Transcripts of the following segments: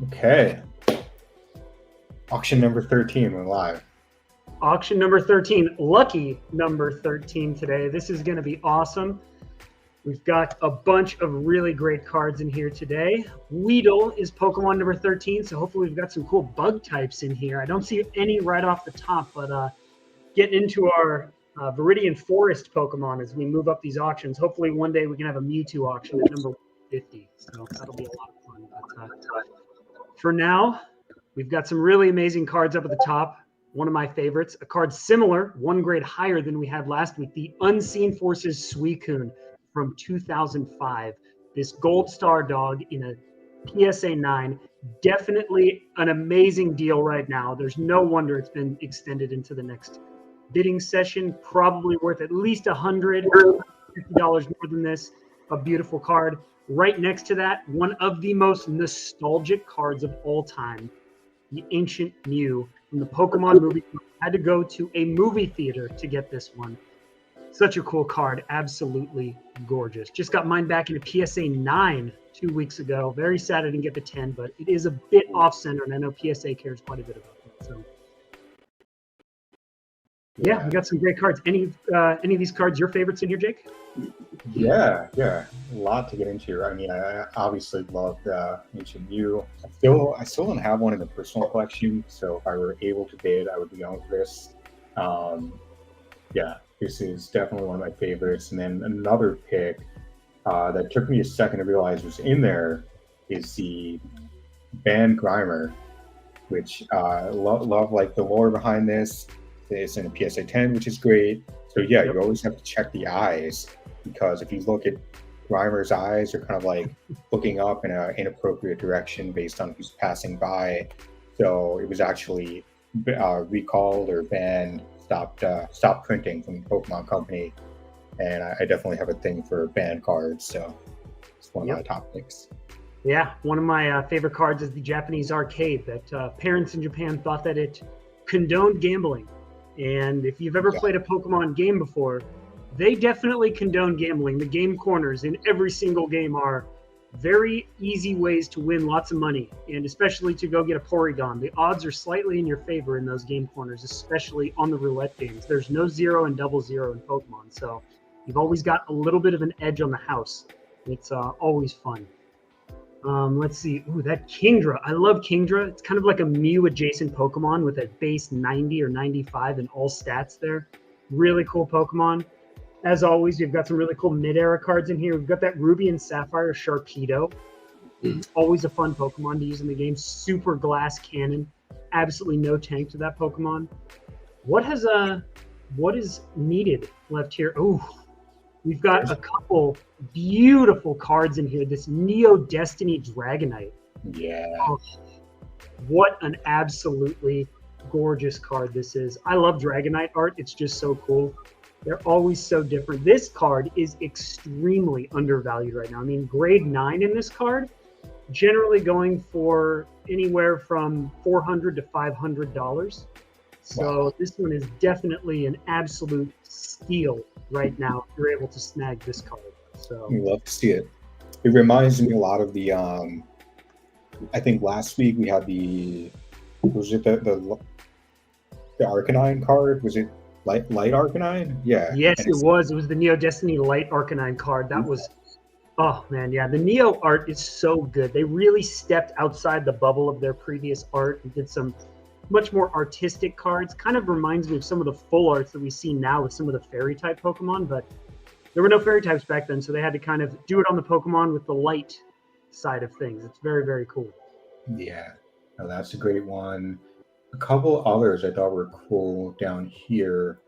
Okay. Auction number 13, we're live. Auction number 13, lucky number 13 today. This is going to be awesome. We've got a bunch of really great cards in here today. Weedle is Pokemon number 13, so hopefully we've got some cool bug types in here. I don't see any right off the top, but getting into our Viridian Forest Pokemon as we move up these auctions. Hopefully one day we can have a Mewtwo auction at number 50, so that'll be a lot of fun. But for now, we've got some really amazing cards up at the top. One of my favorites, a card similar, one grade higher than we had last week, the Unseen Forces Suicune from 2005. This gold star dog in a PSA 9. Definitely an amazing deal right now. There's no wonder it's been extended into the next bidding session. Probably worth at least $150 more than this. A beautiful card. Right next to that, one of the most nostalgic cards of all time, the Ancient Mew from the Pokemon movie. I had to go to a movie theater to get this one. Such a cool card. Absolutely gorgeous. Just got mine back in a PSA 9 2 weeks ago. Very sad I didn't get the 10, but it is a bit off-center, and I know PSA cares quite a bit about that. So, yeah, we got some great cards. Any of these cards your favorites in here, Jake? Yeah, a lot to get into. I mean, I obviously love Ancient Mew. I still don't have one in the personal collection, so if I were able to bid, I would be going for this. Yeah, this is definitely one of my favorites. And then another pick that took me a second to realize was in there is the Ban Grimer, which love like the lore behind this. It's in a PSA 10, which is great. So yeah, you always have to check the eyes, because if you look at Grimer's eyes, they're kind of like looking up in an inappropriate direction based on who's passing by. So it was actually recalled or banned, stopped printing from the Pokemon Company. And I definitely have a thing for banned cards, so it's one of my top picks. Yeah, one of my favorite cards is the Japanese arcade that parents in Japan thought that it condoned gambling. And if you've ever played a Pokemon game before, they definitely condone gambling. The game corners in every single game are very easy ways to win lots of money, and especially to go get a Porygon. The odds are slightly in your favor in those game corners, especially on the roulette games. There's no 0 and double 0 in Pokemon, so you've always got a little bit of an edge on the house. It's always fun. Let's see. Ooh, that Kingdra. I love Kingdra. It's kind of like a Mew-adjacent Pokemon with a base 90 or 95 and all stats there. Really cool Pokemon. As always, we've got some really cool mid-era cards in here. We've got that Ruby and Sapphire Sharpedo. Always a fun Pokemon to use in the game. Super Glass Cannon. Absolutely no tank to that Pokemon. What is needed left here? Oh, we've got a couple beautiful cards in here. This Neo Destiny Dragonite. Yeah. Oh, what an absolutely gorgeous card this is. I love Dragonite art. It's just so cool. They're always so different. This card is extremely undervalued right now. I mean, grade 9 in this card, generally going for anywhere from $400 to $500. So This one is definitely an absolute steal right now if you're able to snag this card. So we love to see it. It reminds me a lot of the I think last week we had the Arcanine card. Was it Light Arcanine? Yeah. Yes, it was. It was the Neo Destiny Light Arcanine card. That was, oh man, yeah. The Neo art is so good. They really stepped outside the bubble of their previous art and did some much more artistic cards. Kind of reminds me of some of the full arts that we see now with some of the fairy type Pokemon, but there were no fairy types back then, so they had to kind of do it on the Pokemon with the light side of things. It's very, very cool. Yeah, no, that's a great one. A couple others I thought were cool down here.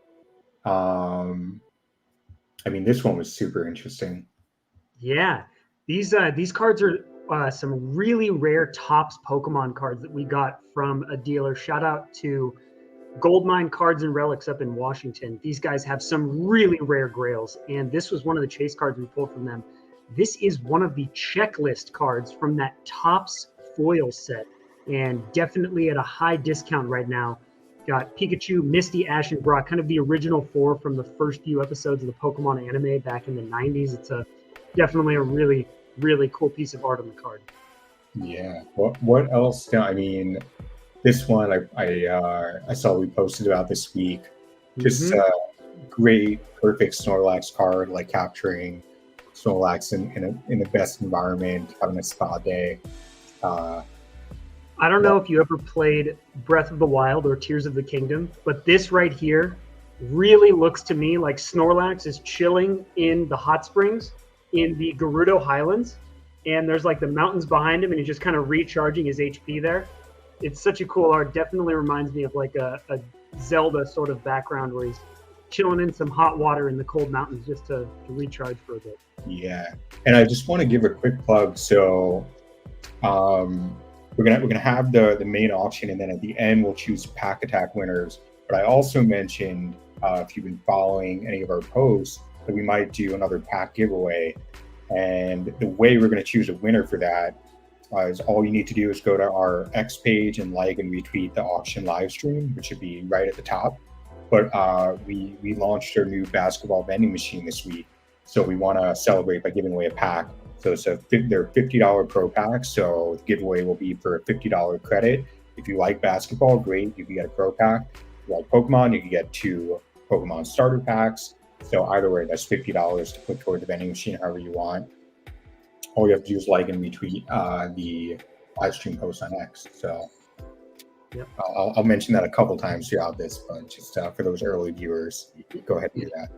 I mean, this one was super interesting. Yeah, these cards are some really rare Topps Pokemon cards that we got from a dealer. Shout out to Goldmine Cards and Relics up in Washington. These guys have some really rare grails, and this was one of the chase cards we pulled from them. This is one of the checklist cards from that Topps foil set, and definitely at a high discount right now. Got Pikachu, Misty, Ash, and Brock, kind of the original 4 from the first few episodes of the Pokemon anime back in the 90s. It's definitely a really, really cool piece of art on the card. Yeah. What else? I mean, this one I saw we posted about this week. Just Hmm. great, perfect Snorlax card, like capturing Snorlax in the best environment, having a spa day. Uh, I don't lo- know if you ever played Breath of the Wild or Tears of the Kingdom, but this right here really looks to me like Snorlax is chilling in the hot springs in the Gerudo Highlands, and there's like the mountains behind him, and he's just kind of recharging his HP there. It's such a cool art. Definitely reminds me of like a Zelda sort of background where he's chilling in some hot water in the cold mountains just to recharge for a bit. yeah, and I just want to give a quick plug. So um, we're gonna have the main auction, and then at the end we'll choose pack attack winners. But I also mentioned if you've been following any of our posts that we might do another pack giveaway. And the way we're going to choose a winner for that is all you need to do is go to our X page and like and retweet the auction live stream, which should be right at the top. But we launched our new basketball vending machine this week, so we want to celebrate by giving away a pack. So they're $50 pro packs. So the giveaway will be for a $50 credit. If you like basketball, great. You can get a pro pack. If you like Pokemon, you can get 2 Pokemon starter packs. So either way, that's $50 to put toward the vending machine, however you want. All you have to do is like and retweet the live stream post on X. So Yep. I'll mention that a couple times throughout this, but just for those early viewers, go ahead and do that.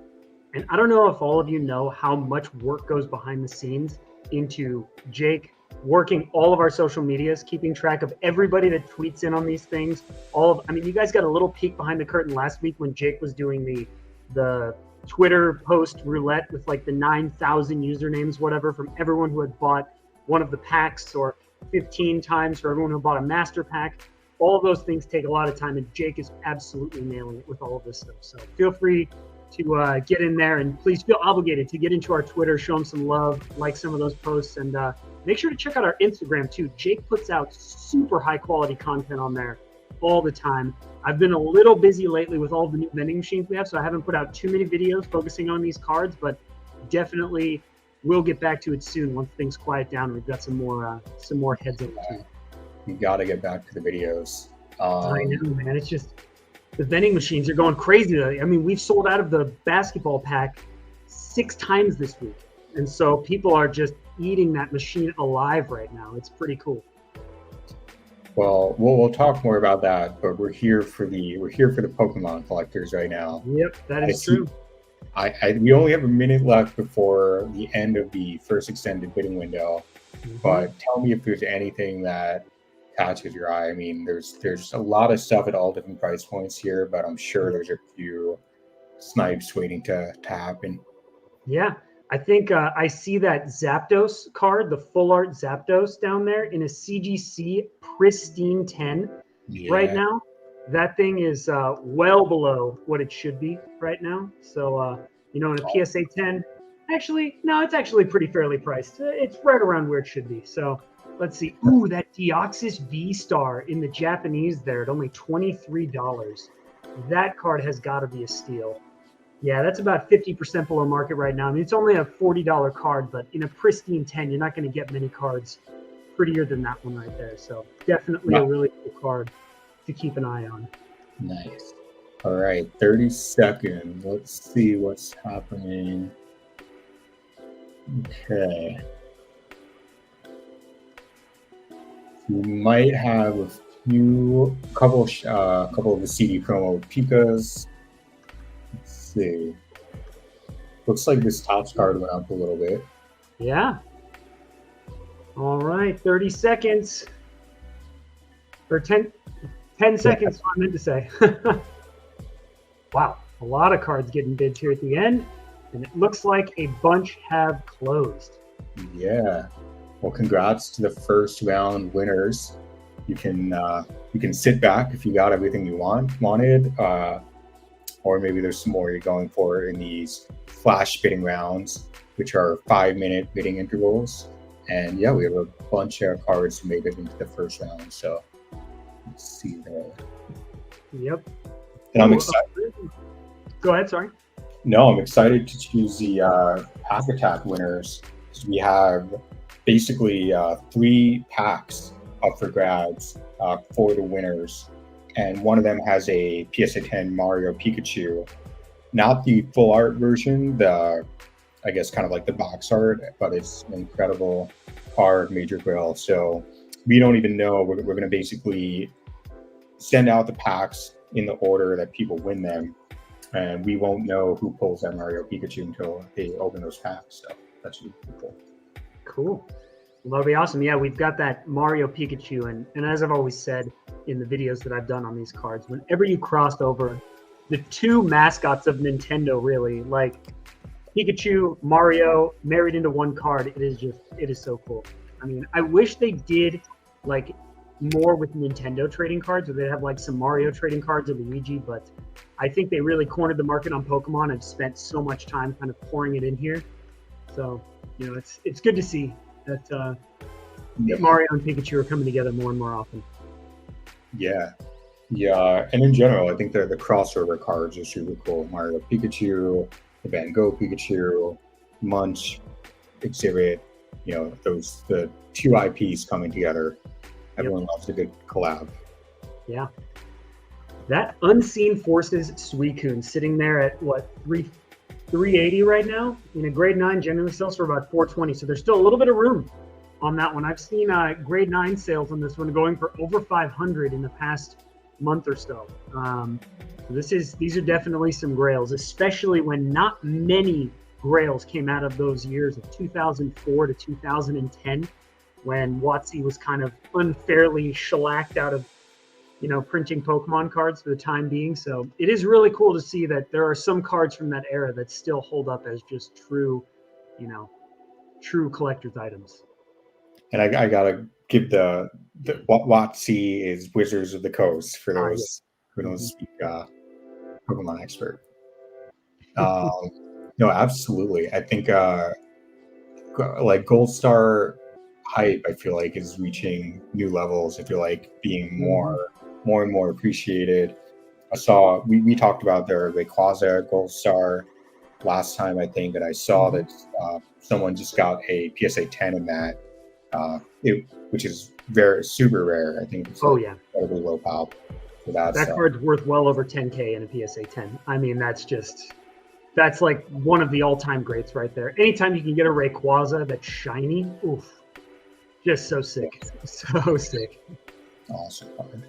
And I don't know if all of you know how much work goes behind the scenes into Jake working all of our social medias, keeping track of everybody that tweets in on these things. I mean, you guys got a little peek behind the curtain last week when Jake was doing the Twitter post roulette with like the 9,000 usernames, whatever, from everyone who had bought one of the packs, or 15 times for everyone who bought a master pack. All of those things take a lot of time, and Jake is absolutely nailing it with all of this stuff. So feel free to get in there, and please feel obligated to get into our Twitter, show them some love, like some of those posts, and make sure to check out our Instagram too. Jake puts out super high quality content on there all the time. I've been a little busy lately with all the new vending machines we have, so I haven't put out too many videos focusing on these cards, but definitely we'll get back to it soon once things quiet down and we've got some more heads on the team. You got to get back to the videos. I know, man. It's just the vending machines are going crazy today. I mean, we've sold out of the basketball pack 6 times this week, and so people are just eating that machine alive right now. It's pretty cool. Well, we'll talk more about that, but we're here for the Pokemon collectors right now. Yep, that is true. We only have a minute left before the end of the first extended bidding window, but tell me if there's anything that catches your eye. I mean, there's a lot of stuff at all different price points here, but I'm sure there's a few snipes waiting to happen. Yeah, I think I see that Zapdos card, the full art Zapdos down there in a CGC pristine 10 right now. That thing is well below what it should be right now. So, in a PSA 10, actually, no, it's actually pretty fairly priced. It's right around where it should be. So let's see. Ooh, that Deoxys V-Star in the Japanese there at only $23. That card has got to be a steal. Yeah, that's about 50% below market right now. I mean, it's only a $40 card, but in a pristine 10, you're not going to get many cards prettier than that one right there. So definitely a really cool card to keep an eye on. Nice. All right, 30 seconds. Let's see what's happening. Okay. We might have a couple of the CD promo Pikas. Let's see. Looks like this Topps card went up a little bit. Yeah. All right, 30 seconds. Or 10 seconds, what I meant to say. Wow, a lot of cards getting bids here at the end, and it looks like a bunch have closed. Yeah. Well, congrats to the first round winners. You can sit back if you got everything you wanted, or maybe there's some more you're going for in these flash bidding rounds, which are 5-minute bidding intervals. And yeah, we have a bunch of cards who made it into the first round. So let's see there. Yep. And I'm excited. Go ahead, sorry. No, I'm excited to choose the pack attack winners. So we have basically 3 packs up for grabs for the winners, and one of them has a PSA 10 Mario Pikachu, not the full art version, the I guess kind of like the box art, but it's an incredible card, Major Grill. So we don't even know. We're going to basically send out the packs in the order that people win them, and we won't know who pulls that Mario Pikachu until they open those packs. So that should be pretty cool. Cool. Well, that'll be awesome. Yeah, we've got that Mario Pikachu, and as I've always said in the videos that I've done on these cards, whenever you crossed over the 2 mascots of Nintendo, really, like Pikachu, Mario, married into one card, it is so cool. I mean, I wish they did like more with Nintendo trading cards, or they'd have like some Mario trading cards or Luigi, but I think they really cornered the market on Pokemon and spent so much time kind of pouring it in here. So, it's good to see that Mario and Pikachu are coming together more and more often. Yeah. And in general, I think the crossover cards are super cool. Mario Pikachu, the Van Gogh Pikachu, Munch, Exhibit, the 2 IPs coming together. Everyone loves a good collab. Yeah. That Unseen Forces Suicune sitting there at what, 380 right now? In a grade 9 generally sells for about 420. So there's still a little bit of room on that one. I've seen grade 9 sales on this one going for over 500 in the past month or so. These are definitely some grails, especially when not many grails came out of those years of 2004 to 2010, when WotC was kind of unfairly shellacked out of printing Pokemon cards for the time being. So it is really cool to see that there are some cards from that era that still hold up as just true collector's items. And I gotta give the WotC is Wizards of the Coast for those who don't speak Pokemon expert. No, absolutely. I think like Gold Star hype, I feel like, is reaching new levels. I feel like being more and more appreciated. I saw we talked about their Rayquaza Gold Star last time, I think, and I saw that someone just got a PSA 10 in that, which is super rare. I think it's incredibly low pop for that. That card's worth well over 10K in a PSA 10. I mean, that's like one of the all-time greats right there. Anytime you can get a Rayquaza that's shiny, oof, just so sick. So sick. Awesome card.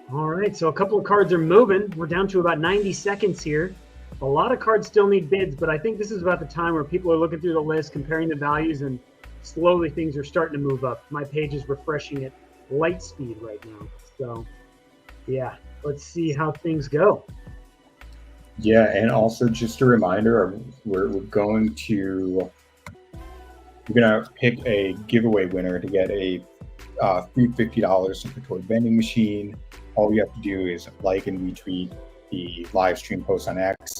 All right, so a couple of cards are moving. We're down to about 90 seconds here. A lot of cards still need bids, but I think this is about the time where people are looking through the list, comparing the values, and slowly things are starting to move up. My page is refreshing at light speed right now. So, yeah, let's see how things go. Yeah, and also just a reminder, we're going to pick a giveaway winner to get a free $50 to put toward vending machine. All you have to do is like and retweet the live stream post on X.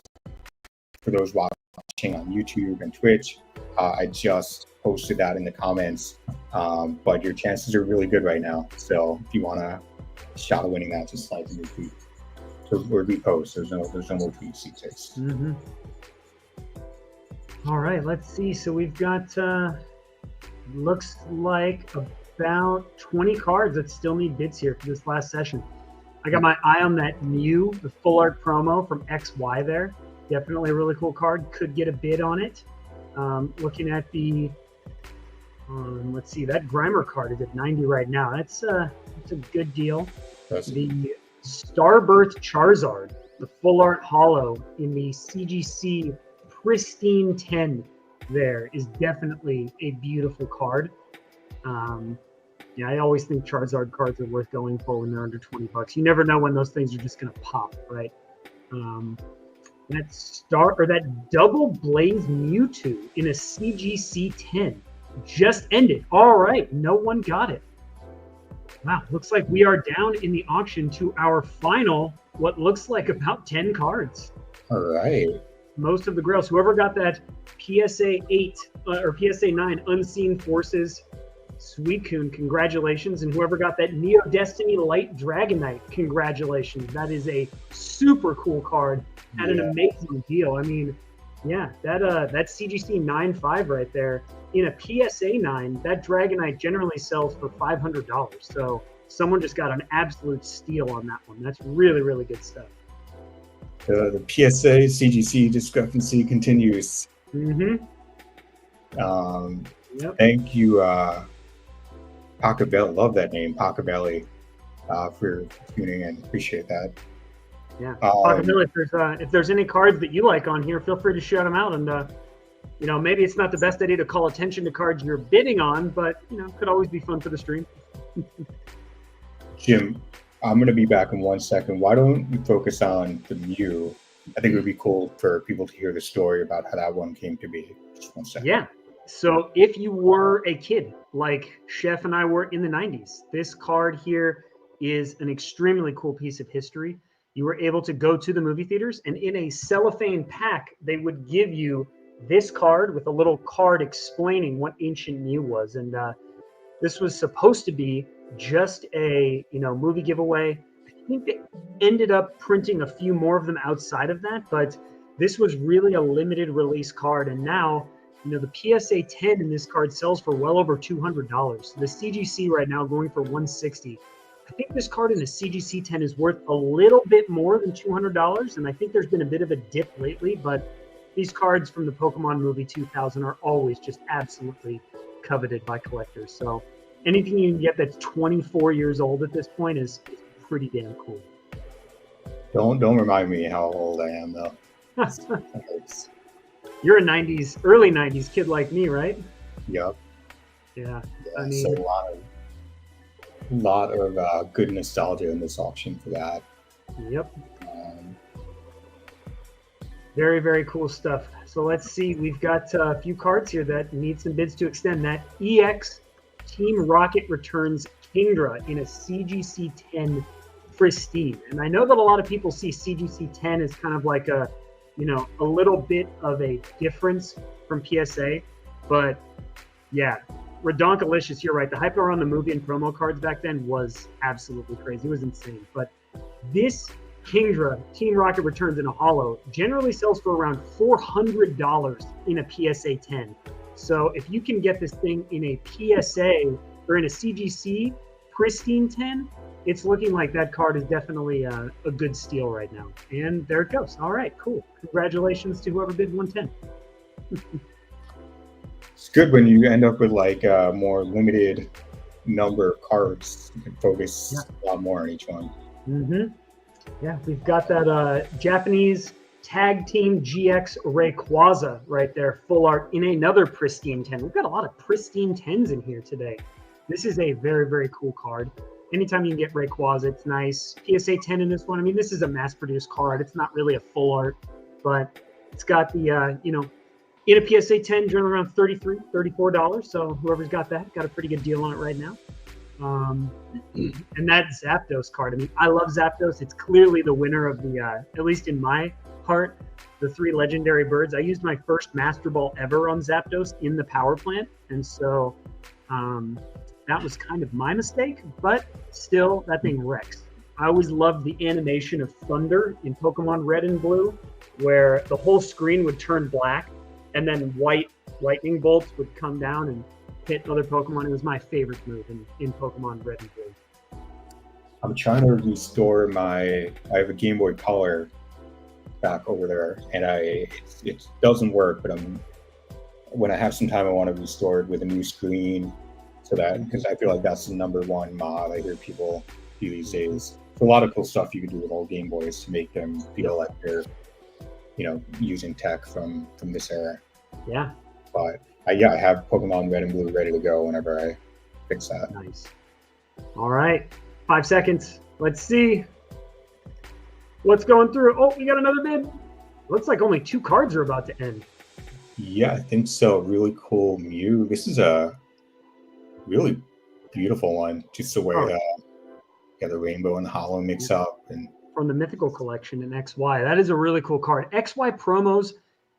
For those watching on YouTube and Twitch, I just posted that in the comments, but your chances are really good right now. So if you want a shot of winning that, just like and retweet. Or repost. There's no more tweets these days. All right, let's see. So we've got looks like about 20 cards that still need bids here for this last session. I got my eye on that Mew, the full art promo from XY there. Definitely a really cool card. Could get a bid on it. Looking at the let's see, that Grimer card is at 90 right now. That's a good deal. The Starbirth Charizard, the full art holo in the CGC Pristine 10 there is definitely a beautiful card. I always think Charizard cards are worth going for when they're under $20. You never know when those things are just going to pop, right? That Double Blaze Mewtwo in a CGC 10 just ended. All right, no one got it. Wow, looks like we are down in the auction to our final, what looks like about 10 cards. All right. Most of the grails, whoever got that PSA 8 or PSA 9 Unseen Forces Suicune, congratulations. And whoever got that Neo Destiny Light Dragonite, congratulations. That is a super cool card at an amazing deal. I mean, Yeah, that CGC 9.5 right there in a PSA 9, that Dragonite generally sells for $500. So someone just got an absolute steal on that one. That's really, really good stuff. The PSA CGC discrepancy continues. Mm-hmm. Yep. Thank you, Pacabelli. Love that name, Pacabelli, for tuning in. Appreciate that. Yeah, Pacabelli, if there's any cards that you like on here, feel free to shout them out. And maybe it's not the best idea to call attention to cards you're bidding on, but could always be fun for the stream. Jim, I'm going to be back in 1 second. Why don't you focus on the Mew? I think it would be cool for people to hear the story about how that one came to be. Just 1 second. Yeah. So if you were a kid like Chef and I were in the 90s, this card here is an extremely cool piece of history. You were able to go to the movie theaters, and in a cellophane pack, they would give you this card with a little card explaining what Ancient Mew was. And this was supposed to be just a movie giveaway. I think they ended up printing a few more of them outside of that, but this was really a limited release card. And now, the PSA 10 in this card sells for well over $200. The CGC right now going for $160. I think this card in the CGC 10 is worth a little bit more than $200, and I think there's been a bit of a dip lately, but these cards from the Pokemon movie 2000 are always just absolutely coveted by collectors. So anything you can get that's 24 years old at this point is pretty damn cool. Don't remind me how old I am, though. You're a early 90s kid like me, right? Yep. Yeah. So a lot of good nostalgia in this auction for that. Yep. Very, very cool stuff. So let's see. We've got a few cards here that need some bids to extend. That EX Team Rocket returns Kingdra in a CGC 10 pristine. And I know that a lot of people see CGC 10 as kind of like a little bit of a difference from PSA. But yeah, Redonkulicious, you're right. The hype around the movie and promo cards back then was absolutely crazy. It was insane. But this Kingdra Team Rocket returns in a holo generally sells for around $400 in a PSA 10. So if you can get this thing in a PSA or in a CGC pristine 10, it's looking like that card is definitely a good steal right now. And there it goes. All right, cool. Congratulations to whoever bid 110. It's good when you end up with like a more limited number of cards. You can focus a lot more on each one. Mm-hmm. Yeah, we've got that Japanese Tag Team GX Rayquaza right there, full art in another pristine 10. We've got a lot of pristine 10s in here today. This is a very, very cool card. Anytime you can get Rayquaza, it's nice. PSA 10 in this one. I mean, this is a mass-produced card. It's not really a full art, but it's got the, in a PSA 10, generally around $33, $34. So whoever's got that, got a pretty good deal on it right now. And that Zapdos card. I mean, I love Zapdos. It's clearly the winner of the, at least in my heart, the 3 legendary birds. I used my first Master Ball ever on Zapdos in the power plant. And so that was kind of my mistake, but still, that thing wrecks. I always loved the animation of Thunder in Pokemon Red and Blue, where the whole screen would turn black, and then white lightning bolts would come down and hit other Pokemon. It was my favorite move in Pokemon Red and Blue. I'm trying to restore I have a Game Boy Color back over there, and it doesn't work, but when I have some time, I want to restore it with a new screen, so that, because I feel like that's the #1 mod I hear people do these days. There's a lot of cool stuff you can do with old Game Boys to make them feel like they're, using tech from this era. Yeah. But I have Pokemon Red and Blue ready to go whenever I fix that. Nice. All right, 5 seconds. Let's see what's going through. Oh, we got another bid. Looks like only 2 cards are about to end. Yeah, I think so. Really cool Mew. This is a really beautiful one. Just the way the rainbow and the hollow mix up. And from the Mythical Collection in XY. That is a really cool card. XY promos,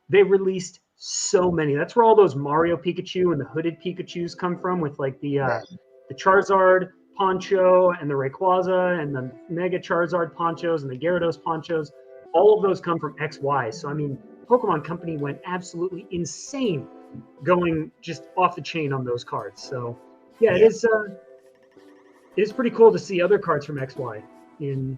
they released so many. That's where all those Mario Pikachu and the hooded Pikachus come from, with like the Charizard poncho and the Rayquaza and the Mega Charizard ponchos and the Gyarados ponchos. All of those come from XY. So, I mean, Pokemon Company went absolutely insane, going just off the chain on those cards. So yeah, it is pretty cool to see other cards from XY in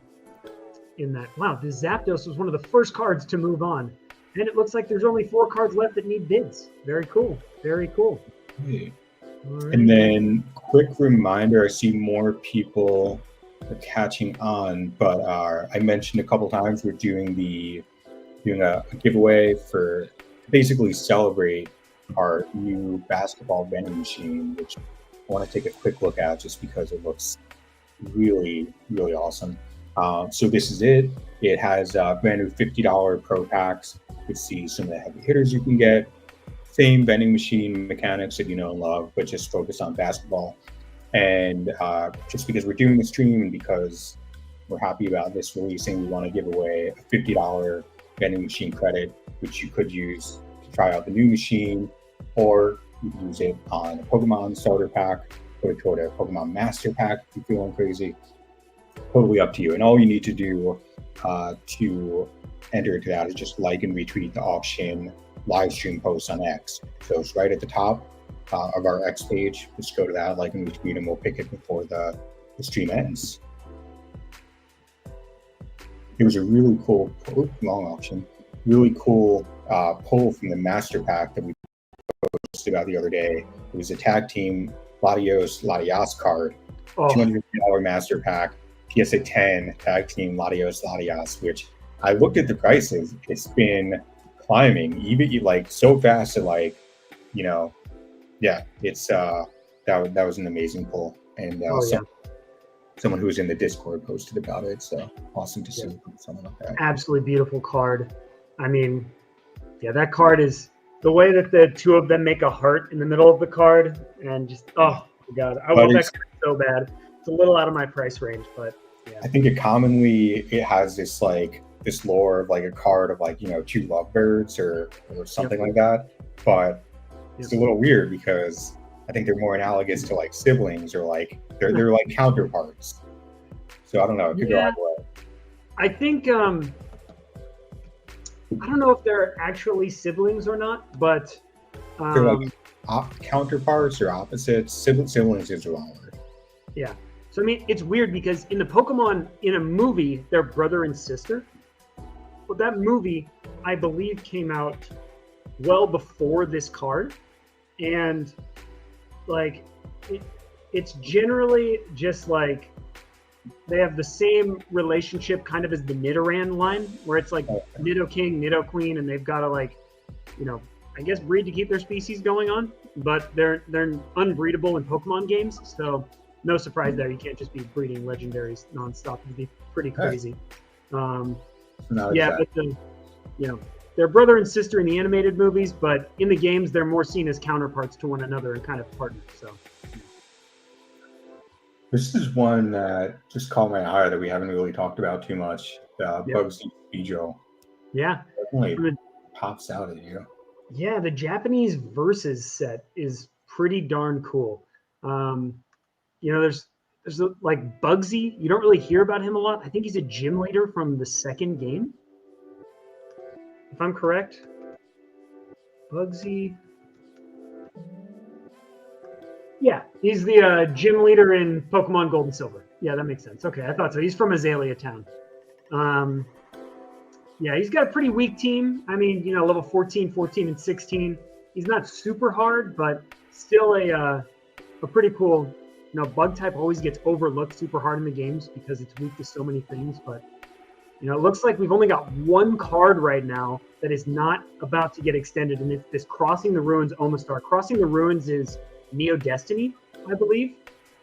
that. Wow, the Zapdos was one of the first cards to move on. And it looks like there's only 4 cards left that need bids. Very cool. Very cool. Right. Right. And then, quick reminder, I see more people are catching on, but I mentioned a couple times we're doing a giveaway for basically celebrate our new basketball vending machine, which I want to take a quick look at just because it looks really, really awesome. So this is it. It has brand new $50 pro packs. You can see some of the heavy hitters you can get. Same vending machine mechanics that you know and love, but just focus on basketball. And just because we're doing the stream and because we're happy about this releasing, we want to give away a $50 vending machine credit, which you could use to try out the new machine, or you can use it on a Pokemon starter pack, or toward a Pokemon master pack if you're feeling crazy. Totally up to you. And all you need to do to enter into that is just like and retweet the auction live stream post on X. So it's right at the top of our X page. Just go to that, like and retweet, and we'll pick it before the stream ends. It was a really cool, long auction, really cool pull from the master pack that we posted about the other day. It was a tag team Latios card, $250 master pack, PSA 10 tag team Latios, which I looked at the prices. It's been climbing even like so fast that it's that was an amazing pull. And someone who was in the Discord posted about it. So awesome to see someone like that. Absolutely beautiful card. I mean, yeah, that card is the way that the two of them make a heart in the middle of the card, and just oh my god, I want that card so bad. It's a little out of my price range, but yeah. I think it has this this lore of like a card of two lovebirds or something like that, but it's a little weird because I think they're more analogous to like siblings or like they're like counterparts. So I don't know. It could go either way. I think I don't know if they're actually siblings or not, but they're like counterparts or opposites. Siblings is the wrong word. Yeah. So I mean, it's weird because in the Pokemon in a movie, they're brother and sister. But that movie, I believe, came out well before this card, and like it's generally just like they have the same relationship kind of as the Nidoran line, where it's like Nidoking, Nidoqueen, and they've got to I guess breed to keep their species going on, but they're unbreedable in Pokemon games, so no surprise there. You can't just be breeding legendaries nonstop. It'd be pretty crazy. But they're brother and sister in the animated movies, but in the games they're more seen as counterparts to one another and kind of partners. So this is one that just caught my eye that we haven't really talked about too much. Bugsy Beedrill. Yeah, definitely pops out at you. Yeah, the Japanese Versus set is pretty darn cool. There's like Bugsy. You don't really hear about him a lot. I think he's a gym leader from the second game, if I'm correct. Bugsy. Yeah, he's the gym leader in Pokemon Gold and Silver. Yeah, that makes sense. Okay, I thought so. He's from Azalea Town. He's got a pretty weak team. I mean, level 14, 14, and 16. He's not super hard, but still a pretty cool. Bug type always gets overlooked super hard in the games because it's weak to so many things. But, it looks like we've only got one card right now that is not about to get extended, and it's this Crossing the Ruins Omastar. Crossing the Ruins is Neo Destiny, I believe.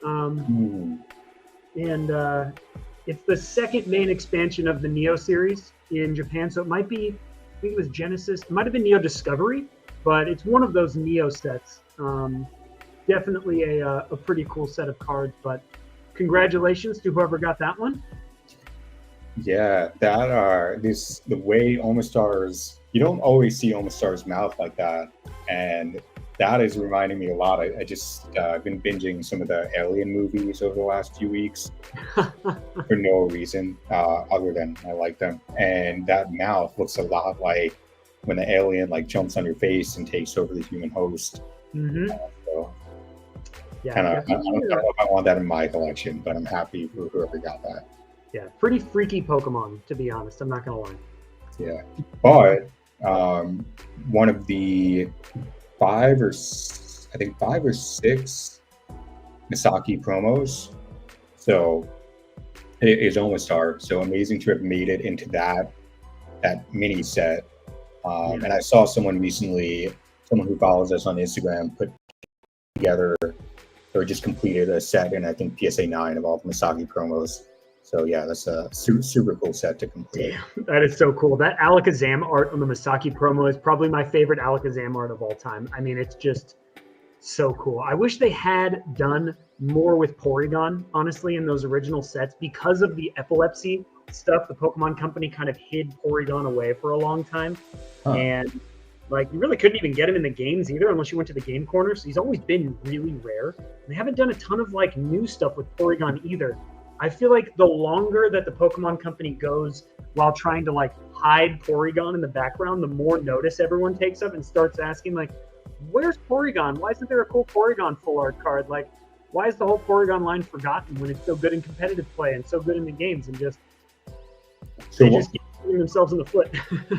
And it's the second main expansion of the Neo series in Japan. So it might be, I think it was Genesis. It might have been Neo Discovery, but it's one of those Neo sets. Definitely a pretty cool set of cards, but congratulations to whoever got that one. Yeah, the way Omastar's, you don't always see Omastar's mouth like that, and that is reminding me a lot. I just I've been binging some of the Alien movies over the last few weeks for no reason other than I like them, and that mouth looks a lot like when the alien like jumps on your face and takes over the human host. Mm-hmm. So Yeah, kind of, I don't know if I want that in my collection, but I'm happy for whoever got that. yeah, pretty freaky Pokemon, to be honest. I'm not gonna lie. Yeah, but one of the five or six Misaki promos. So it is almost dark. So amazing to have made it into that mini set. And I saw someone recently, someone who follows us on Instagram, put together or just completed a set in I think PSA 9 of all the Misaki promos. So yeah, that's a super cool set to complete. Damn, that is so cool. That Alakazam art on the Misaki promo is probably my favorite Alakazam art of all time. I mean, it's just so cool. I wish they had done more with Porygon, honestly, in those original sets. Because of the epilepsy stuff, the Pokemon Company kind of hid Porygon away for a long time. And like, you really couldn't even get him in the games either unless you went to the game corner. So he's always been really rare. And they haven't done a ton of like new stuff with Porygon either. I feel like the longer that the Pokemon Company goes while trying to like hide Porygon in the background, the more notice everyone takes of and starts asking like, where's Porygon? Why isn't there a cool Porygon full art card? Like, why is the whole Porygon line forgotten when it's so good in competitive play and so good in the games? And just they just keep shooting themselves in the foot.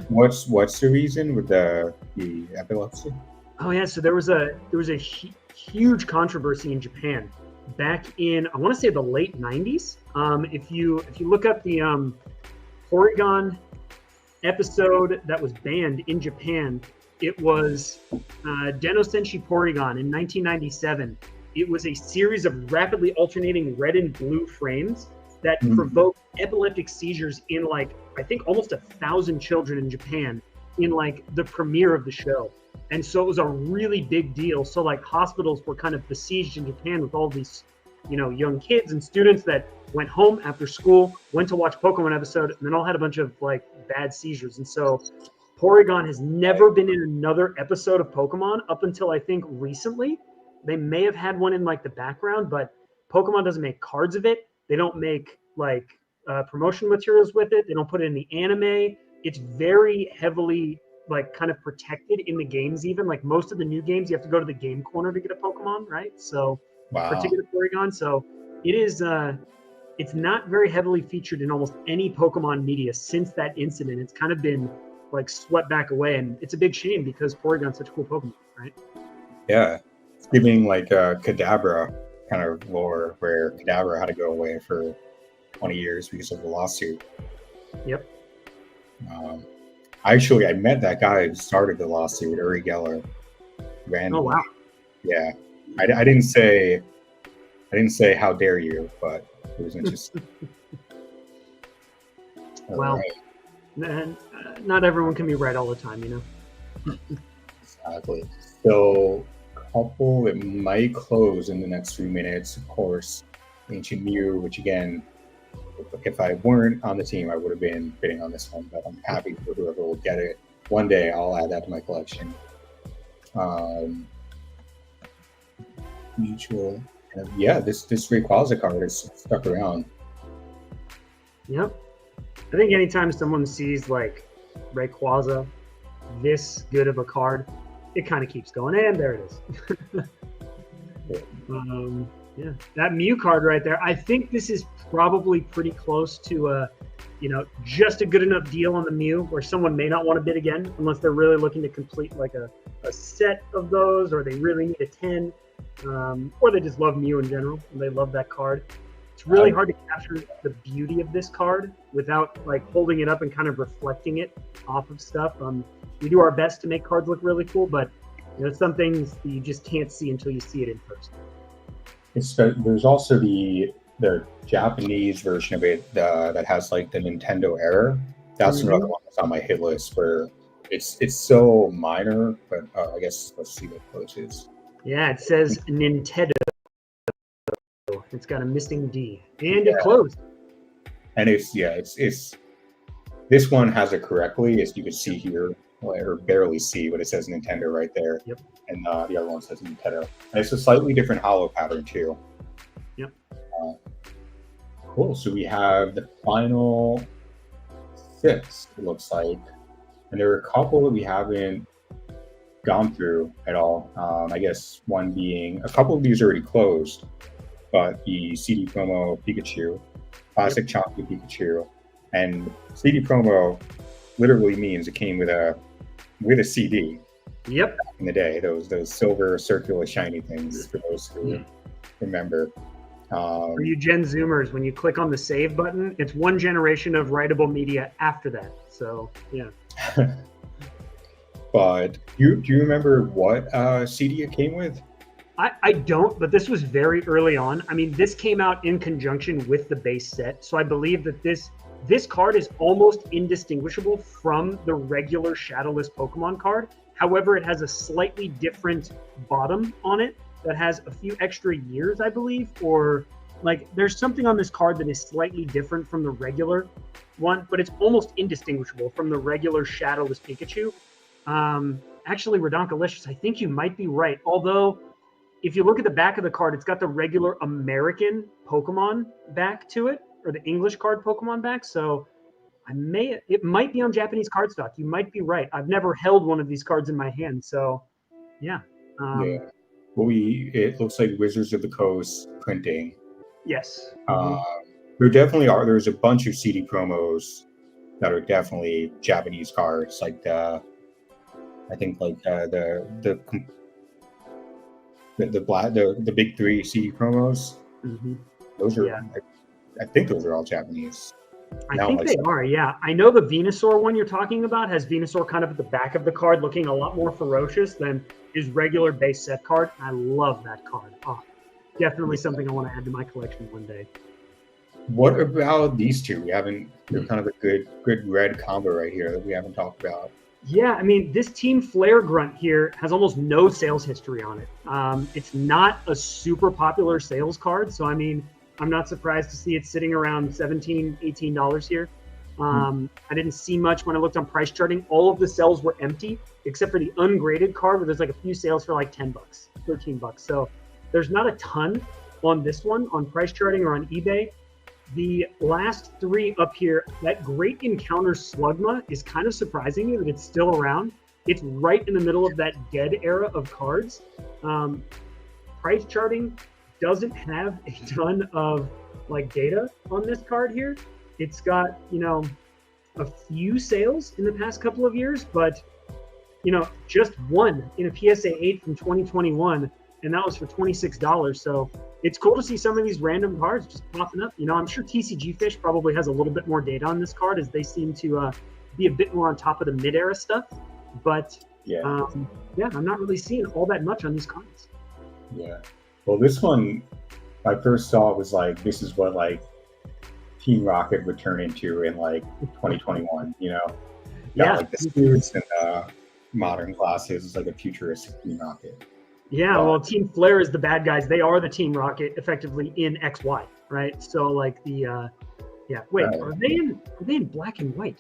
What's the reason with the epilepsy? Oh yeah, so there was a huge controversy in Japan back in, I want to say, the late 90s. If you look up the Porygon episode that was banned in Japan, it was Deno Senshi Porygon in 1997. It was a series of rapidly alternating red and blue frames that provoked epileptic seizures in like, I think almost 1,000 children in Japan in like the premiere of the show. And so it was a really big deal. So like hospitals were kind of besieged in Japan with all these, you know, young kids and students that went home after school, went to watch Pokemon episode, and then all had a bunch of like bad seizures. And so Porygon has never been in another episode of Pokemon up until I think recently. They may have had one in like the background, but Pokemon doesn't make cards of it. They don't make like promotion materials with it. They don't put it in the anime. It's very heavily like kind of protected in the games. Even like most of the new games, you have to go to the game corner to get a Pokemon, right? So particular Porygon. So it is it's not very heavily featured in almost any Pokemon media since that incident. It's kind of been like swept back away, and it's a big shame because Porygon's such a cool Pokemon, right? Yeah, it's giving like Kadabra kind of lore, where Kadabra had to go away for 20 years because of the lawsuit. Yep. Actually, I met that guy who started the lawsuit, Uri Geller. Randomly. Oh wow. Yeah, I didn't say how dare you, but it was interesting. Well, right. Not everyone can be right all the time, you know. Exactly. So, couple it might close in the next few minutes. Of course, Ancient Mew, which again, if I weren't on the team, I would have been bidding on this one, but I'm happy for whoever will get it. One day I'll add that to my collection. Mutual. Yeah, this Rayquaza card is stuck around. Yep. I think anytime someone sees like Rayquaza this good of a card, it kind of keeps going. And there it is. Yeah, that Mew card right there. I think this is probably pretty close to just a good enough deal on the Mew where someone may not want to bid again unless they're really looking to complete like a set of those, or they really need a 10, or they just love Mew in general and they love that card. It's really hard to capture the beauty of this card without like holding it up and kind of reflecting it off of stuff. We do our best to make cards look really cool, but some things you just can't see until you see it in person. There's also the Japanese version of it that has like the Nintendo error. That's another one that's on my hit list where it's so minor, but I guess let's see what close is. Yeah, it says Nintendo. It's got a missing D, and it closed. And it's this one has it correctly, as you can see here, or barely see, but it says Nintendo right there. Yep. And the other one says Nintendo. And it's a slightly different hollow pattern too. Yep. Cool. So we have the final 6, it looks like. And there are a couple that we haven't gone through at all. I guess one being a couple of these are already closed, but the CD promo Pikachu, Yep. classic chocolate Pikachu, and CD promo literally means it came with a CD Yep. in the day. Those silver circular shiny things for those who remember. For you Gen Zoomers, when you click on the save button, it's one generation of writable media after that. So yeah. But do you remember what CD it came with? I don't, but this was very early on. I mean, this came out in conjunction with the base set, so I believe that this card is almost indistinguishable from the regular Shadowless Pokemon card. However, it has a slightly different bottom on it that has a few extra years, I believe, or like there's something on this card that is slightly different from the regular one, but it's almost indistinguishable from the regular Shadowless Pikachu. Actually, Redonkulicious, I think you might be right. Although, if you look at the back of the card, it's got the regular American Pokemon back to it, or the English card Pokemon back. So it might be on Japanese cardstock. You might be right. I've never held one of these cards in my hand, so yeah. Yeah. Well, it looks like Wizards of the Coast printing. Yes. There definitely are. There's a bunch of CD promos that are definitely Japanese cards, like I think like the big three CD promos. Those are, Yeah. I think those are all Japanese. I think they are, yeah. I know the Venusaur one you're talking about has Venusaur kind of at the back of the card looking a lot more ferocious than his regular base set card. I love that card. Oh, definitely something I want to add to my collection one day. What about these two? They're kind of a good red combo right here that we haven't talked about. Yeah, I mean, this Team Flare Grunt here has almost no sales history on it. It's not a super popular sales card, so I mean, I'm not surprised to see it sitting around $17, $18 here. I didn't see much when I looked on price charting. All of the sales were empty, except for the ungraded card, where there's like a few sales for like $10, $13. So there's not a ton on this one on price charting or on eBay. The last three up here, that Great Encounter Slugma is kind of surprising me that it's still around. It's right in the middle of that dead era of cards. Price charting doesn't have a ton of like data on this card here. It's got, a few sales in the past couple of years, but just one in a PSA 8 from 2021, and that was for $26. So it's cool to see some of these random cards just popping up. I'm sure TCG Fish probably has a little bit more data on this card, as they seem to be a bit more on top of the mid-era stuff. But I'm not really seeing all that much on these cards. Yeah. Well, this one, my first thought was like, this is what like Team Rocket would turn into in like 2021. Like the suits and modern glasses is like a futuristic Team Rocket. Yeah, well, Team Flare is the bad guys. They are the Team Rocket, effectively in XY, right? So, like are they in black and white?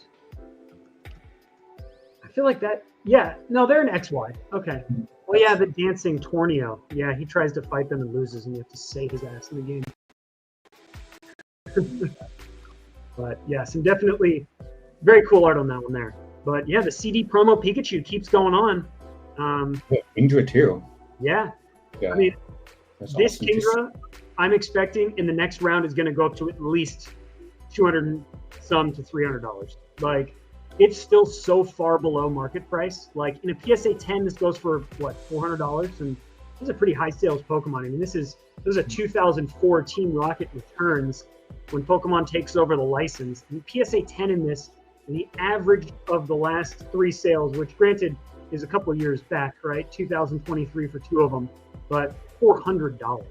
I feel like that. Yeah, no, they're in XY. Okay. Well, yeah, the dancing Tornio. Yeah, he tries to fight them and loses, and you have to save his ass in the game. But yeah, some definitely very cool art on that one there. But yeah, the CD promo Pikachu keeps going on. Into it too. Yeah. I mean, this awesome. Kingdra, I'm expecting in the next round is going to go up to at least $200 some to $300. Like, it's still so far below market price. Like, in a PSA 10, this goes for what, $400, and this is a pretty high sales Pokemon. I mean, this is a 2004 Team Rocket returns when Pokemon takes over the license. And PSA 10 in this, the average of the last three sales, which granted is a couple of years back, right? 2023 for two of them, but $400,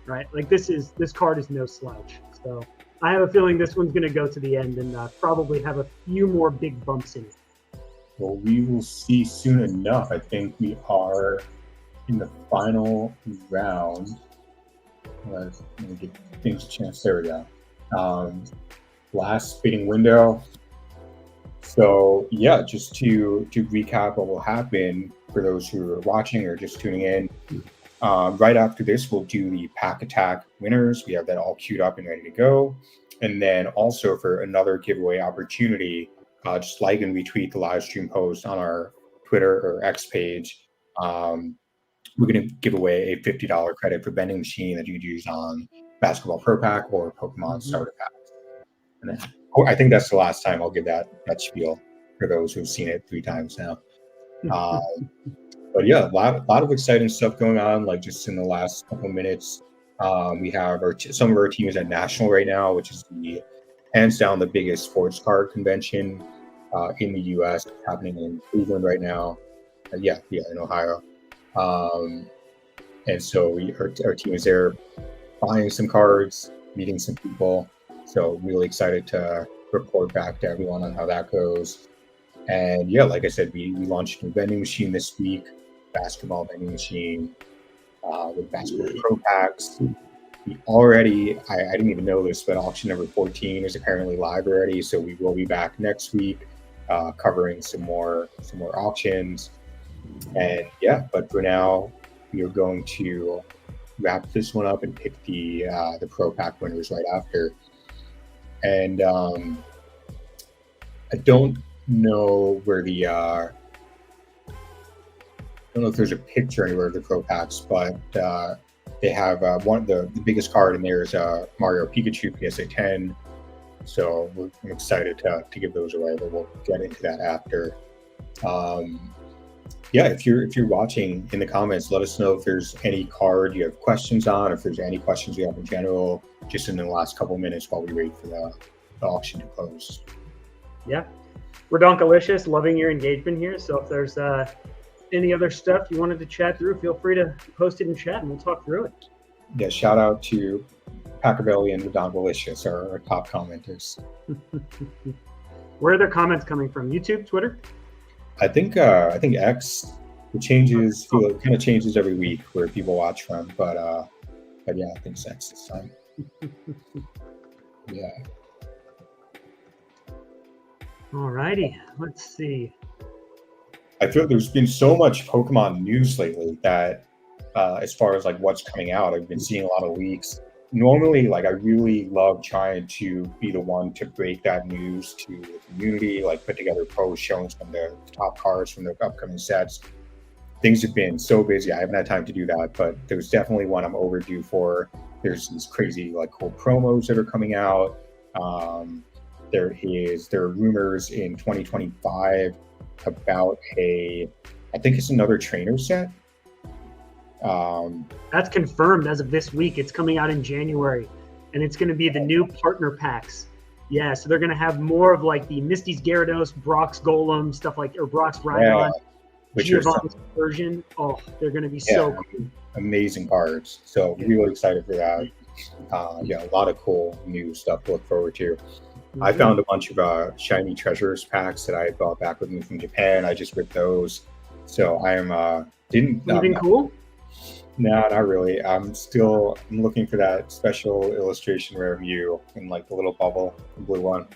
right? Like this card is no slouch. So I have a feeling this one's going to go to the end and probably have a few more big bumps in it. Well, we will see soon enough. I think we are in the final round. Let me give things a chance. There we go. Last spinning window. So yeah, just to recap what will happen for those who are watching or just tuning in. Right after this, we'll do the pack attack winners. We have that all queued up and ready to go. And then also for another giveaway opportunity, just like and retweet the live stream post on our Twitter or X page. We're going to give away a $50 credit for vending machine that you could use on Basketball Pro Pack or Pokemon Starter Pack. And then, I think that's the last time I'll give that spiel for those who've seen it 3 times now. But yeah, a lot of exciting stuff going on. Like just in the last couple of minutes, we have some of our teams at National right now, which is hands down the biggest sports card convention in the U.S. It's happening in Cleveland right now. In Ohio. And so our team is there buying some cards, meeting some people. So really excited to report back to everyone on how that goes. And yeah, like I said, we launched a vending machine this week, basketball vending machine with basketball pro packs. We already, I didn't even know this, but auction number 14 is apparently live already. So we will be back next week covering some more auctions. And yeah, but for now, we are going to wrap this one up and pick the Pro Pack winners right after. And I don't know where I don't know if there's a picture anywhere of the Pro Packs, but they have one of the biggest card in there is Mario Pikachu PSA 10. So I'm excited to give those away, but we'll get into that after. Yeah, if you're watching in the comments, let us know if there's any card you have questions on, if there's any questions you have in general, just in the last couple of minutes while we wait for the auction to close. Yeah, we're Donkalicious, loving your engagement here. So if there's any other stuff you wanted to chat through, feel free to post it in chat and we'll talk through it. Yeah, shout out to Packerbelly and the Donkalicious, our top commenters. Where are their comments coming from? YouTube, Twitter? I think X, it changes. It kind of changes every week where people watch from, but yeah, I think it's X this time. Yeah. Alrighty, let's see. I feel there's been so much Pokemon news lately that as far as like what's coming out, I've been seeing a lot of leaks. Normally, like I really love trying to be the one to break that news to the community, like put together posts showing some of the top cards from the upcoming sets. Things have been so busy, I haven't had time to do that, but there's definitely one I'm overdue for. There's these crazy like cool promos that are coming out. There are rumors in 2025 about I think it's another trainer set. That's confirmed as of this week. It's coming out in January, and it's going to be the new partner packs. Yeah, so they're going to have more of like the Misty's Gyarados, Brock's Golem, stuff like, or Brock's Rhydon, Giovanni's version. Oh, they're going to be so cool. Amazing cards. So really excited for that. Yeah, a lot of cool new stuff to look forward to. Mm-hmm. I found a bunch of shiny treasures packs that I brought back with me from Japan. I just ripped those. So I am anything cool? No, not really. I'm looking for that special illustration rare view in like the little bubble, the blue one,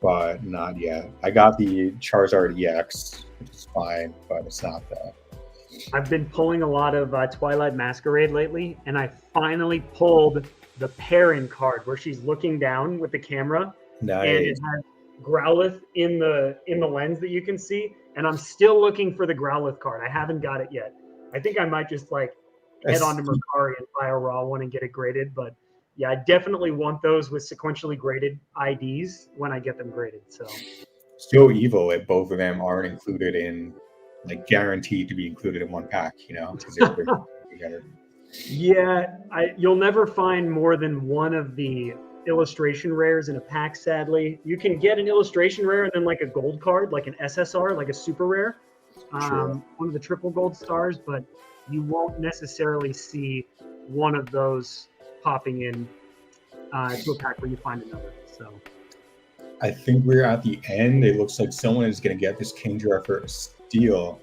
but not yet. I got the Charizard EX, which is fine, but it's not that. I've been pulling a lot of Twilight Masquerade lately, and I finally pulled the Perrin card where she's looking down with the camera. Nice. And it has Growlithe in the lens that you can see, and I'm still looking for the Growlithe card. I haven't got it yet. I think I might just like head on to Mercari and buy a raw one and get it graded. But yeah, I definitely want those with sequentially graded IDs when I get them graded. So evil that both of them aren't included in, like guaranteed to be included in one pack, you know? Together. Yeah, you'll never find more than one of the illustration rares in a pack, sadly. You can get an illustration rare and then like a gold card, like an SSR, like a super rare. One of the triple gold stars, but you won't necessarily see one of those popping in to a pack where you find another. So I think we're at the end. It looks like someone is going to get this Kingdra for a steal.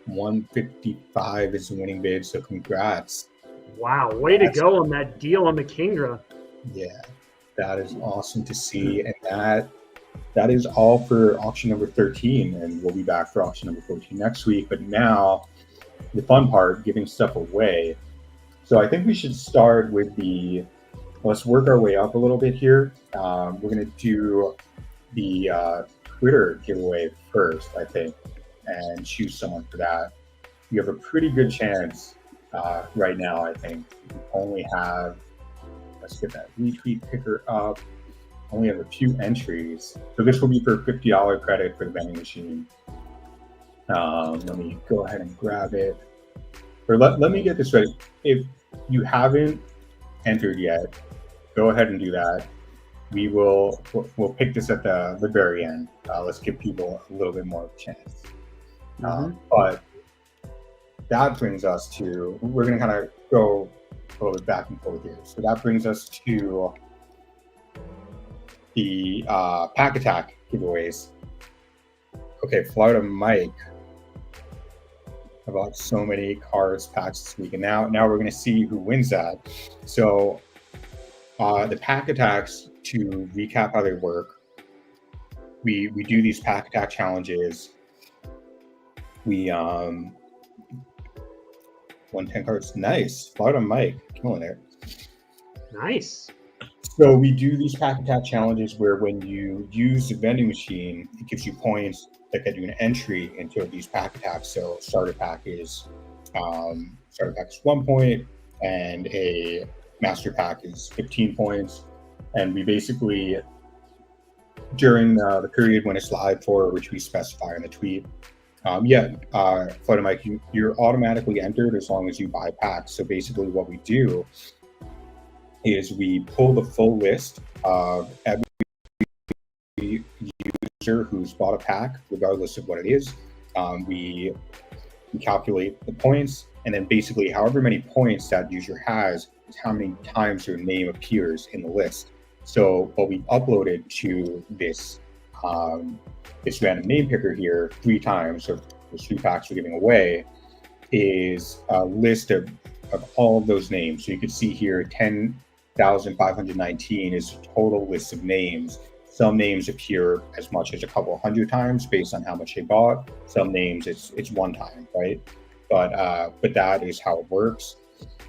155 is the winning bid, so congrats. Wow, way to go on that deal on the Kingdra. Yeah, that is awesome to see, and that is all for auction number 13, and we'll be back for auction number 14 next week. But now, the fun part, giving stuff away. So I think we should start with let's work our way up a little bit here. We're going to do the Twitter giveaway first, I think, and choose someone for that. You have a pretty good chance right now, I think. You only have, let's get that retweet picker up. Only have a few entries. So this will be for $50 credit for the vending machine. Let me go ahead and grab it. Or let me get this ready. If you haven't entered yet, go ahead and do that. We'll pick this at the very end. Let's give people a little bit more of a chance. But that brings us to, we're going to kind of go a little bit back and forth here. So that brings us to the pack attack giveaways. Okay, Florida Mike. I bought so many cards packs this week, and now we're going to see who wins that. So the pack attacks, to recap how they work, we do these pack attack challenges. We won 10 cards. Nice. Florida Mike, killing it. Nice. So we do these pack attack challenges where when you use the vending machine, it gives you points that get you an entry into these pack attacks. So starter pack is 1 point, and a master pack is 15 points. And we basically, during the period when it's live for, which we specify in the tweet, Florida Mike, you're automatically entered as long as you buy packs. So basically what we do is we pull the full list of every user who's bought a pack, regardless of what it is. We calculate the points, and then basically however many points that user has is how many times their name appears in the list. So what we uploaded to this this random name picker here 3 times, so those 3 packs we're giving away, is a list of all of those names. So you can see here 10,519 is a total list of names. Some names appear as much as a couple hundred times based on how much they bought. Some names it's 1 time, right? But that is how it works.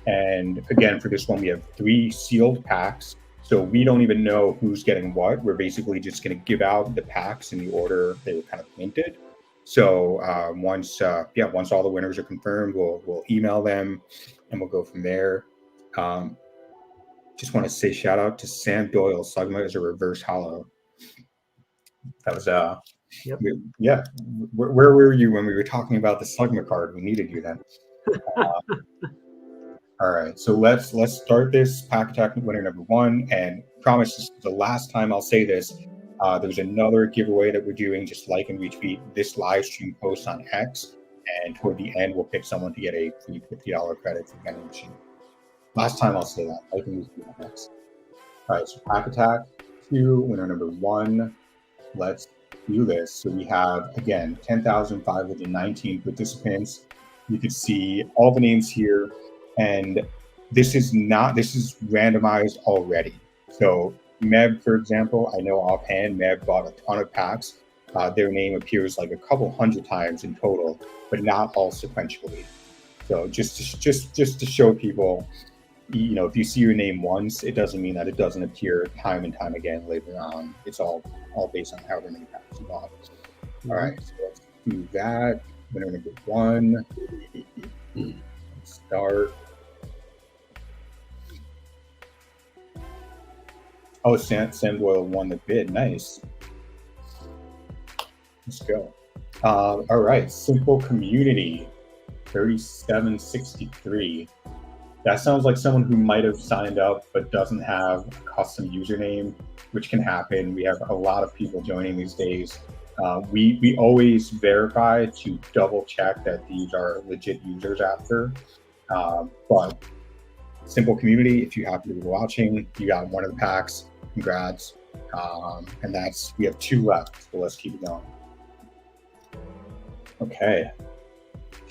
And again, for this one, we have 3 sealed packs. So we don't even know who's getting what. We're basically just going to give out the packs in the order they were kind of minted. So once all the winners are confirmed, we'll email them, and we'll go from there. Just want to say shout out to Sam Doyle. Slugma is a reverse hollow. That was Yep. Yeah. Where were you when we were talking about the Slugma card? We needed you then. All right, so let's start this pack attack winner number 1, and promise this is the last time I'll say this. There's another giveaway that we're doing. Just like and retweet this live stream post on X, and toward the end we'll pick someone to get a free $50 credit for vending machine. Last time I'll say that. Like and retweet on X. All right, so pack attack 2, winner number 1. Let's do this. So we have, again, 10,519 participants. You can see all the names here. And this is randomized already. So Meb, for example, I know offhand Meb bought a ton of packs. Their name appears like a couple hundred times in total, but not all sequentially. So just to show people, if you see your name once, it doesn't mean that it doesn't appear time and time again later on. It's all based on however many packs you bought. All right, so let's do that. Winner number 1. Let's start. Oh, Sam Doyle won the bid. Nice. Let's go. All right, Simple Community, 3763. That sounds like someone who might have signed up but doesn't have a custom username, which can happen. We have a lot of people joining these days. We always verify to double check that these are legit users after. But Simple Community, if you happen to be watching, you got one of the packs. Congrats. And we have 2 left, so let's keep it going. Okay.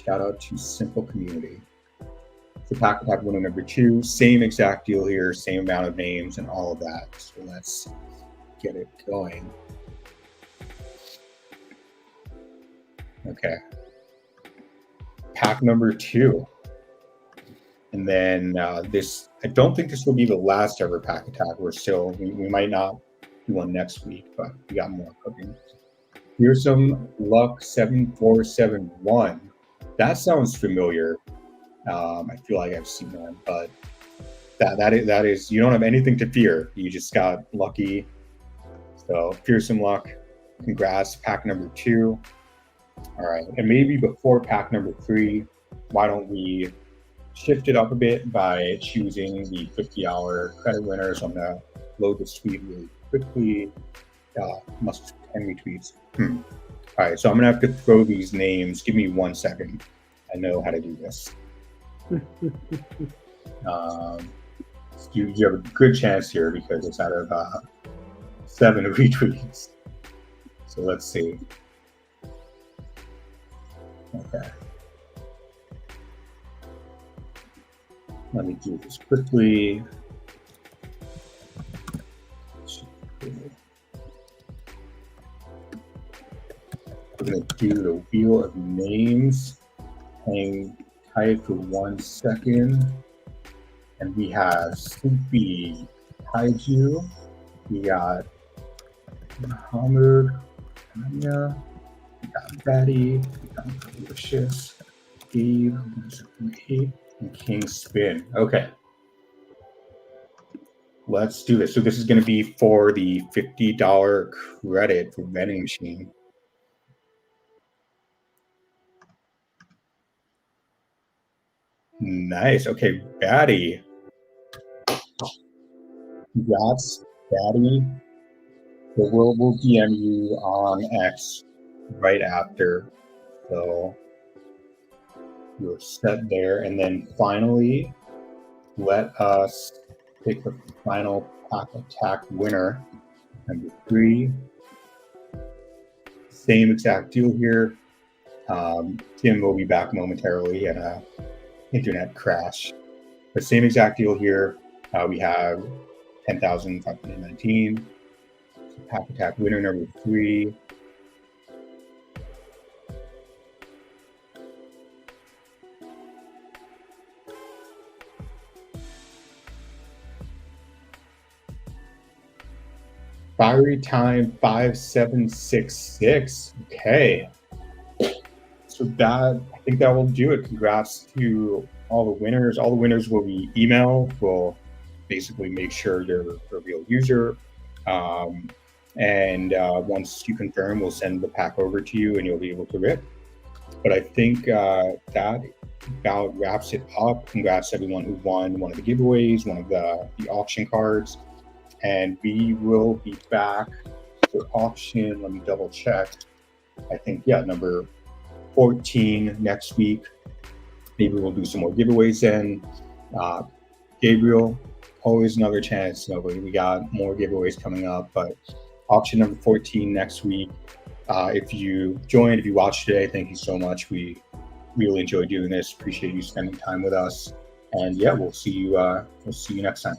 Shout out to Simple Community. So pack attack winner number 2, same exact deal here, same amount of names and all of that. So let's get it going. Okay. Pack number 2. And then I don't think this will be the last ever pack attack. We might not do one next week, but we got more cooking. Fearsome Luck 7471. That sounds familiar. I feel like I've seen that, but that is you don't have anything to fear. You just got lucky. So Fearsome Luck, congrats. Pack number 2. All right, and maybe before pack number 3, why don't we shift it up a bit by choosing the $50 credit winner? So I'm gonna load this tweet really quickly. Must 10 retweets. All right, so I'm gonna have to throw these names. Give me 1 second. I know how to do this. You have a good chance here because it's out of 7 retweets. So let's see. Okay. Let me do this quickly. We're going to do the wheel of names. Hang tight for 1 second. And we have Sleepy Kaiju. We got Muhammad, Tanya. We got Betty. We got Delicious. Gabe. And King Spin. Okay. Let's do this. So this is going to be for the $50 credit for vending machine. Nice. Okay, Batty. Congrats, Batty. So we'll DM you on X right after. So you're set there. And then finally, let us pick the final pack attack winner. Number 3. Same exact deal here. Tim will be back momentarily at an internet crash. But same exact deal here. We have 10,519. Pack attack winner number 3. Fiery Time 5766. Okay. So I think that will do it. Congrats to all the winners. All the winners will be emailed. We'll basically make sure you're a real user. And once you confirm, we'll send the pack over to you and you'll be able to rip. But I think that about wraps it up. Congrats to everyone who won one of the giveaways, one of the auction cards. And we will be back for auction. Let me double check. I think, number 14 next week. Maybe we'll do some more giveaways then. Gabriel, always another chance. We got more giveaways coming up, but auction number 14 next week. If you joined, if you watched today, thank you so much. We really enjoyed doing this. Appreciate you spending time with us. And we'll see you next time.